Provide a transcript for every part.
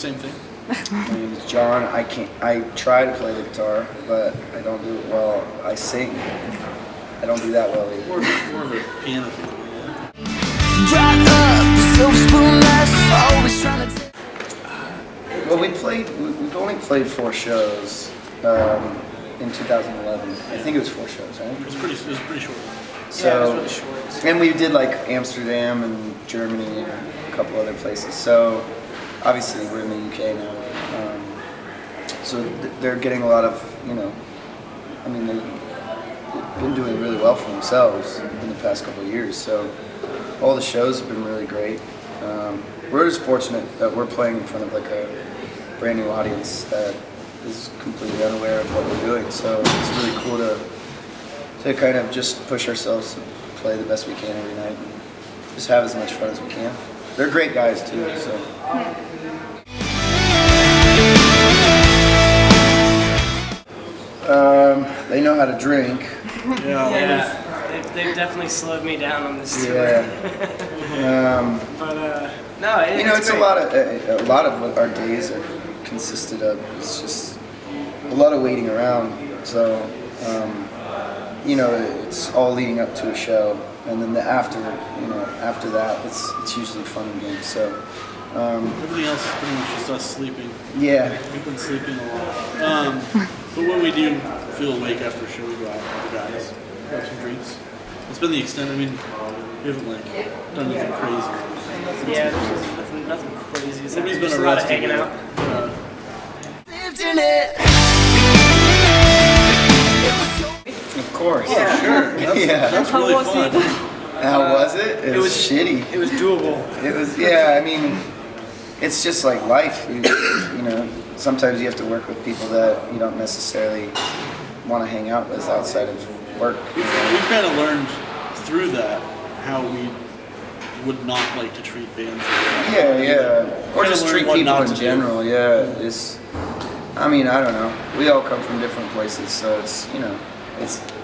same thing. My name is John. I try to play the guitar, but I don't do it well. I sing. I don't do that well either. More of a piano player. Well, we've only played 4 shows in 2011. I think it was 4 shows, right? It was pretty short. So, yeah, it was really short. And we did like Amsterdam and Germany and a couple other places. So obviously we're in the UK now. So they're getting a lot of, I mean, they've been doing really well for themselves in the past couple of years. So all the shows have been really great. We're just fortunate that we're playing in front of like a brand new audience that is completely unaware of what we're doing. So it's really cool to kind of just push ourselves to play the best we can every night and just have as much fun as we can. They're great guys too, so. They know how to drink. Yeah, they've definitely slowed me down on this tour. Yeah. But no, it's great. a lot of what our days are consisted of. It's just a lot of waiting around. So. It's all leading up to a show, and then after that, it's usually fun and games. So everything else is pretty much just us sleeping. Yeah, we've been sleeping a lot. But when we do feel awake after a show, we go out with the guys, grab some drinks. It's been the extent. I mean, we haven't done anything crazy. Yeah, there's nothing crazy. Somebody's been just a lot of hanging out. Lived in it. of course. Yeah, sure. That's really fun. How was it? It was shitty. It was doable. It was, I mean, it's just like life. Sometimes you have to work with people that you don't necessarily want to hang out with outside of work. We've kind of learned through that how we would not like to treat bands. Or just treat people in general. I mean, I don't know. We all come from different places, so it's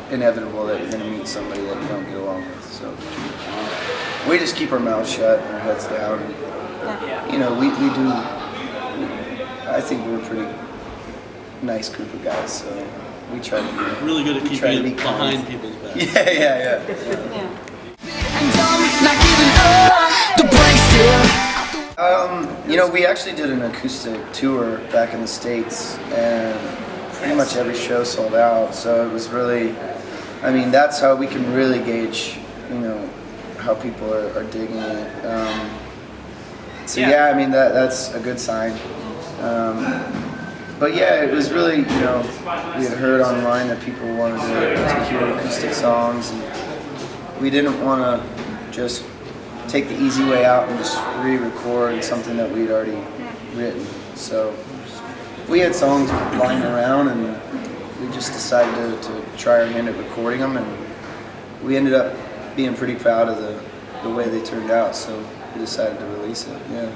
inevitable that you're going to meet somebody that you don't get along with. So we just keep our mouths shut and our heads down. And, we do. I think we're a pretty nice group of guys, so we try to be really good at keeping it behind people's backs. Yeah. We actually did an acoustic tour back in the States, and pretty much every show sold out. So it was really, I mean, that's how we can really gauge, how people are digging it. I mean, that's a good sign. But yeah, it was really, we had heard online that people wanted to hear acoustic songs, and we didn't want to just take the easy way out and just re-record something that we'd already written. So we had songs lying around, and we just decided to try our hand at recording them, and we ended up being pretty proud of the way they turned out. So we decided to release it. Yeah.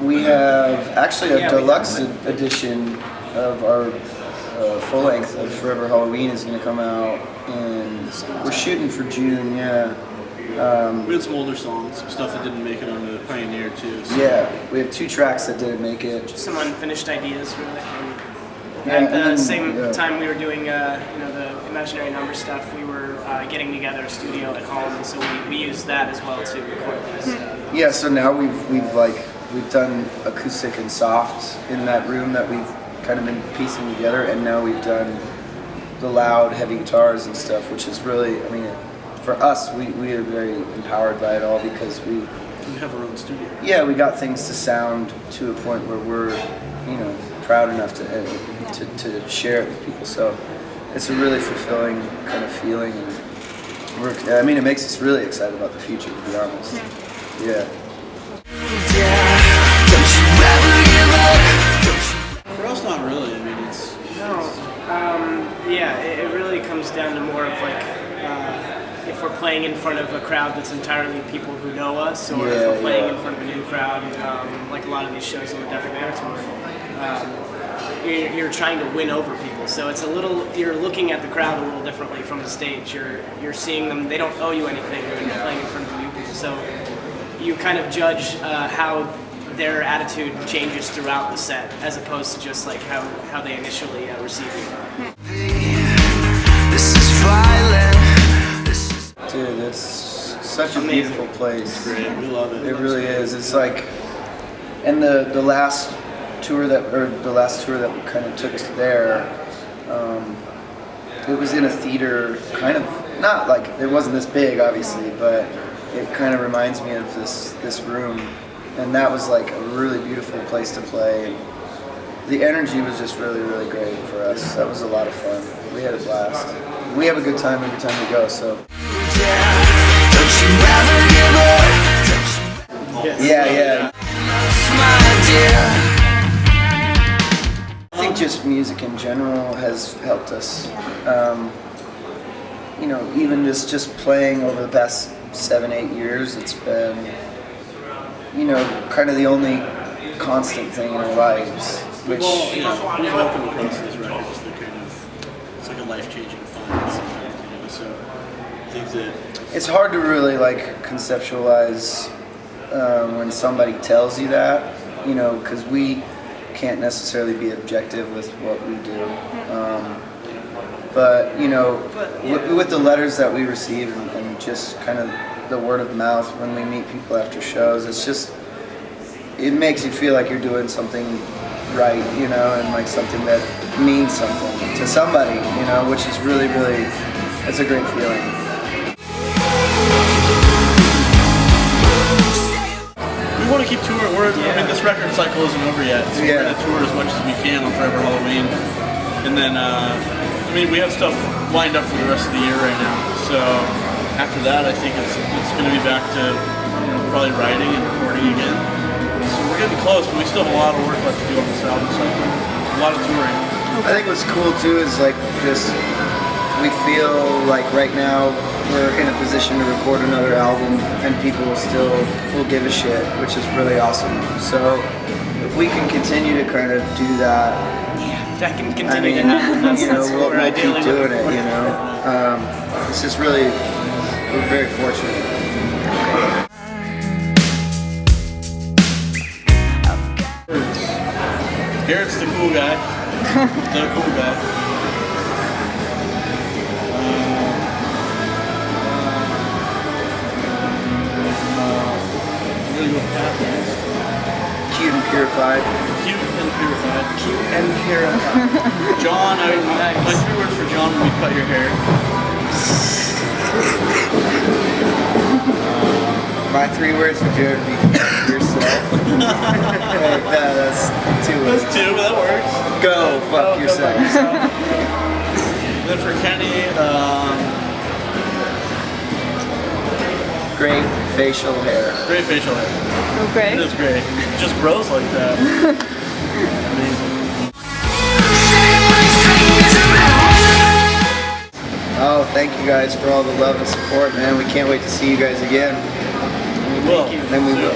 We have actually a deluxe edition of our full length of Forever Halloween is going to come out, and we're shooting for June. Yeah. We had some older songs, some stuff that didn't make it on the Pioneer too. So. Yeah, we have 2 tracks that didn't make it. Just some unfinished ideas, really. And at the same time we were doing, the imaginary number stuff, we were getting together a studio at home, and so we used that as well to record this. Yeah, so now we've done acoustic and soft in that room that we've kind of been piecing together, and now we've done the loud, heavy guitars and stuff, which is really, I mean, for us, we are very empowered by it all because we have our own studio. Yeah, we got things to sound to a point where we're, proud enough to share it with people. So it's a really fulfilling kind of feeling, and it makes us really excited about the future, to be honest. Yeah. For us, not really. I mean, it's it really comes down to more of if we're playing in front of a crowd that's entirely people who know us, or if we're playing in front of a new crowd, like a lot of these shows on the Deaf Havana tour, you're trying to win over people. So it's you're looking at the crowd a little differently from the stage. You're seeing them, they don't owe you anything when you're playing in front of new people. So you kind of judge how their attitude changes throughout the set, as opposed to just like how they initially receive it. This is violent. This is Dude, it's such a beautiful place. Great, we love it. It really is. It's like, and the last tour that we kind of took us there, it was in a theater, kind of not like it wasn't this big, obviously, but it kind of reminds me of this room, and that was like a really beautiful place to play. And the energy was just really, really great for us. That was a lot of fun. We had a blast. We have a good time every time we go. So. don't you ever give up. Don't you Yeah. my dear. I think just music in general has helped us. You know, even just playing over the past 7-8 years, it's been, you know, kind of the only constant thing in our lives. Which We've all come across these records that kind of, it's like a life-changing find sometimes, you know, so I think that it's hard to really like conceptualize when somebody tells you that, you know, because we can't necessarily be objective with what we do. But you know, with the letters that we receive and just kind of the word of mouth when we meet people after shows, it's just, it makes you feel like you're doing something right, you know, and like something that means something to somebody, you know, which is really, really, it's a great feeling. we want to keep touring. I mean, this record cycle isn't over yet, so we're going to tour as much as we can on Forever Halloween. And then, I mean, we have stuff lined up for the rest of the year right now. So after that, I think it's going to be back to, you know, probably writing and recording again. So we're getting close, but we still have a lot of work left to do on this album cycle. A lot of touring. I think what's cool too is like just, we feel like right now we're in a position to record another album and people will give a shit, which is really awesome. So if we can continue to kind of do that, That can continue to happen. That's, you know, we'll keep ideally doing it, you know. It's just really, we're very fortunate. Garrett's the cool guy. The cool guy. I'm gonna go with Pat next. Cute and purified. Cute and purified. cute and purified. John, my 3 words for John when we cut your hair. My 3 words for Jared would be yourself. That's 2 words. That's 2, but that works. Go fuck yourself. Then for Kenny, Great facial hair. great facial hair. Okay. It is great. It just grows like that. Amazing. Oh, thank you guys for all the love and support, man. We can't wait to see you guys again. We will. And we will.